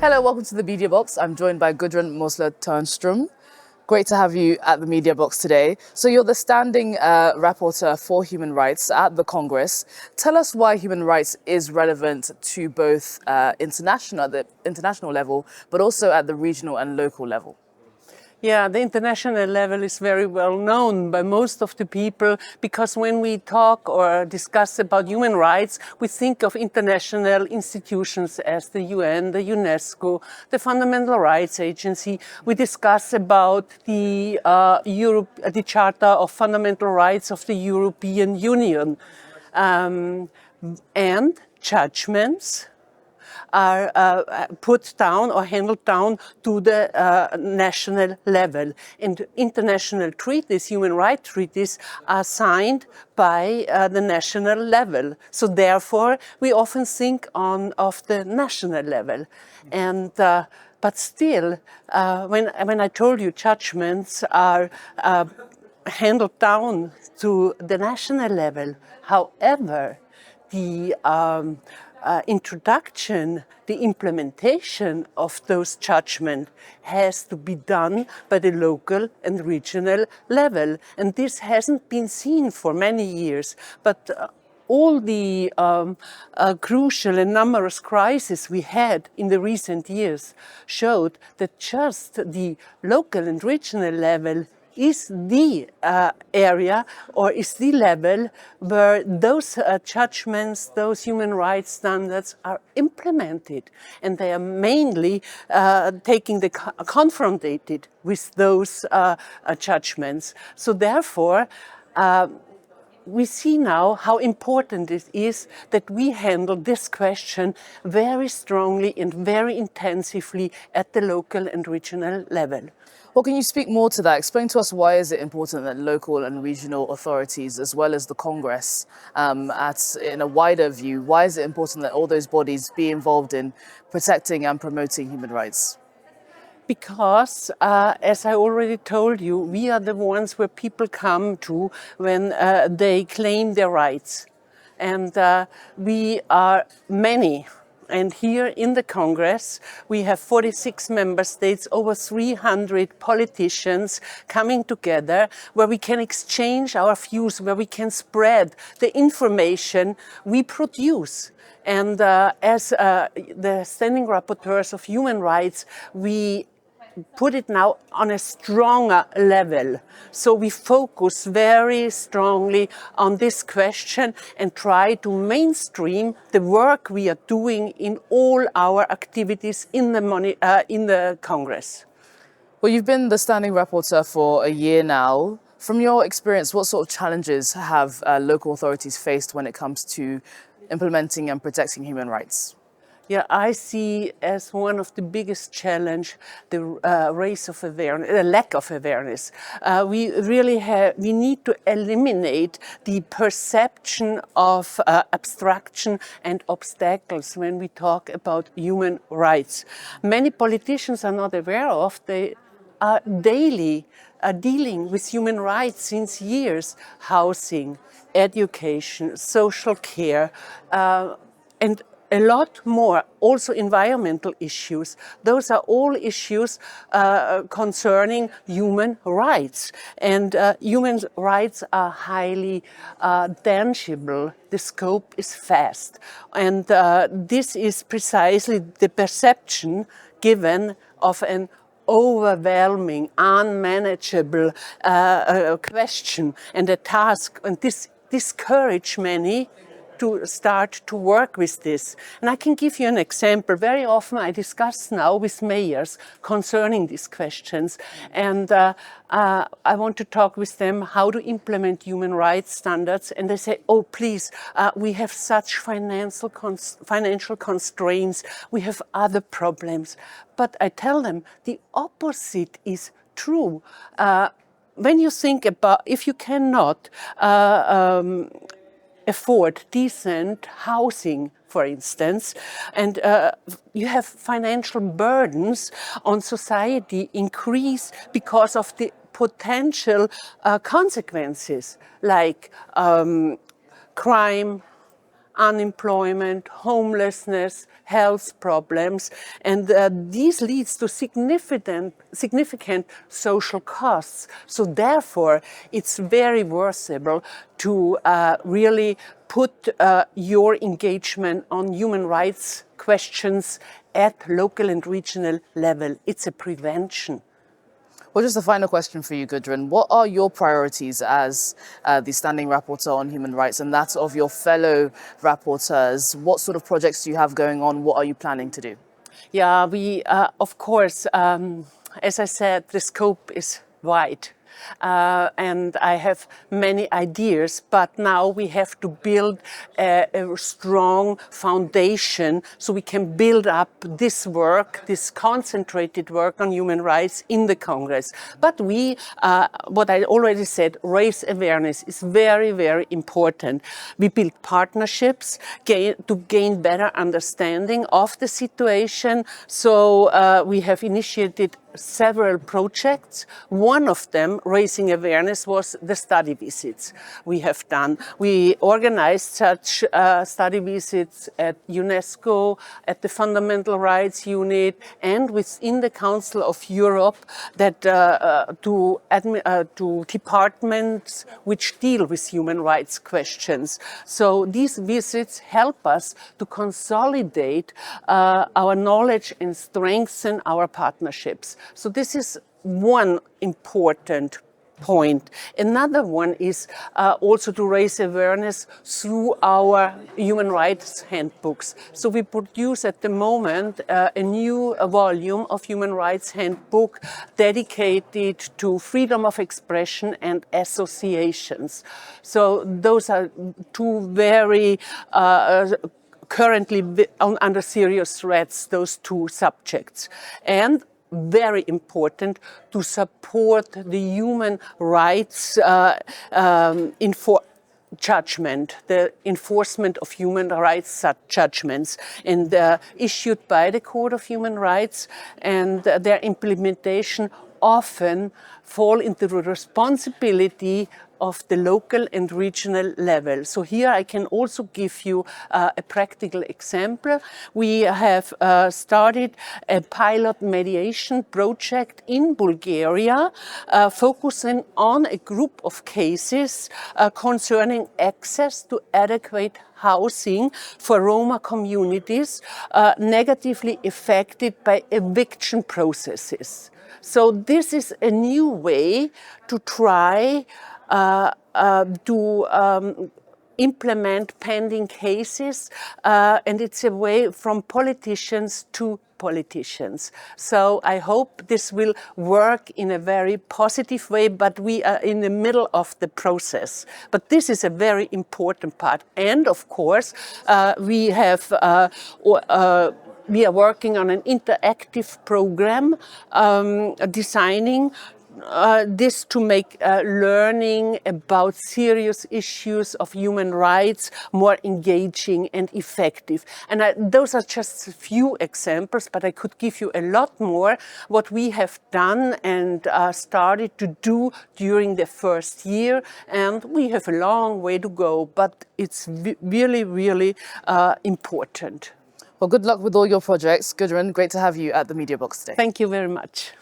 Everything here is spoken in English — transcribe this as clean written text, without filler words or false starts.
Hello, welcome to the Mediabox. I'm joined by Gudrun Mosler-Toernstroem. Great to have you at the Mediabox today. So you're the standing rapporteur for human rights at the Congress. Tell us why human rights is relevant to both at the international level, but also at the regional and local level. Yeah, the international level is very well known by most of the people because when we talk or discuss about human rights, we think of international institutions as the UN, the UNESCO, the Fundamental Rights Agency. We discuss about the Charter of Fundamental Rights of the European Union, and judgments are put down or handled down to the national level. And international treaties, human rights treaties, are signed by the national level. So therefore, we often think of the national level. And but still, when I told you judgments are handled down to the national level, however, the introduction, the implementation of those judgments has to be done by the local and regional level. And this hasn't been seen for many years, but all the crucial and numerous crises we had in the recent years showed that just the local and regional level is the area or is the level where those judgments, those human rights standards are implemented. And they are mainly confronted with those judgments. So therefore, we see now how important it is that we handle this question very strongly and very intensively at the local and regional level. Well, can you speak more to that? Explain to us why is it important that local and regional authorities, as well as the Congress, in a wider view, why is it important that all those bodies be involved in protecting and promoting human rights? Because, as I already told you, we are the ones where people come to when they claim their rights. And we are many. And here in the Congress, we have 46 member states, over 300 politicians coming together where we can exchange our views, where we can spread the information we produce. And as the standing rapporteurs of human rights, we put it now on a stronger level. So we focus very strongly on this question and try to mainstream the work we are doing in all our activities in the Congress. Well, you've been the standing rapporteur for a year now. From your experience, what sort of challenges have local authorities faced when it comes to implementing and protecting human rights? Yeah, I see as one of the biggest challenge the lack of awareness. We need to eliminate the perception of abstraction and obstacles when we talk about human rights. Many politicians are not aware of. They are daily dealing with human rights since years: housing, education, social care, and a lot more, also environmental issues. Those are all issues concerning human rights. And human rights are highly tangible. The scope is vast. And this is precisely the perception given of an overwhelming, unmanageable question and a task. And this discourages many to start to work with this. And I can give you an example. Very often I discuss now with mayors concerning these questions. And I want to talk with them how to implement human rights standards. And they say, oh, please, we have such financial constraints. We have other problems. But I tell them the opposite is true. When you think about, if you cannot afford decent housing, for instance, and you have financial burdens on society increase because of the potential consequences like crime, unemployment, homelessness, health problems, and these leads to significant social costs. So therefore, it's very worthwhile to really put your engagement on human rights questions at local and regional level. It's a prevention. Well, just a final question for you, Gudrun. What are your priorities as the Standing Rapporteur on Human Rights and that of your fellow rapporteurs? What sort of projects do you have going on? What are you planning to do? Yeah, we, of course, as I said, the scope is wide. And I have many ideas, but now we have to build a strong foundation so we can build up this work, this concentrated work on human rights in the Congress. But we, what I already said, raise awareness is very, very important. We build partnerships to gain better understanding of the situation. So we have initiated several projects. One of them, raising awareness, was the study visits we have done. We organized such study visits at UNESCO, at the Fundamental Rights Unit, and within the Council of Europe, that to departments which deal with human rights questions. So these visits help us to consolidate our knowledge and strengthen our partnerships. So this is one important point. Another one is also to raise awareness through our human rights handbooks. So we produce at the moment a new volume of human rights handbook dedicated to freedom of expression and associations. So those are two very currently under serious threats, those two subjects. And very important to support the human rights judgment, the enforcement of human rights judgments, and issued by the Court of Human Rights, and their implementation often fall into the responsibility of the local and regional level. So here I can also give you a practical example. We have started a pilot mediation project in Bulgaria, focusing on a group of cases concerning access to adequate housing for Roma communities negatively affected by eviction processes. So this is a new way to try to implement pending cases, and it's a way from politicians to politicians. So I hope this will work in a very positive way, but we are in the middle of the process. But this is a very important part. And of course, we are working on an interactive program, designing this to make learning about serious issues of human rights more engaging and effective. And those are just a few examples, but I could give you a lot more what we have done and started to do during the first year. And we have a long way to go, but it's really, really important. Well, good luck with all your projects. Gudrun, great to have you at the Mediabox today. Thank you very much.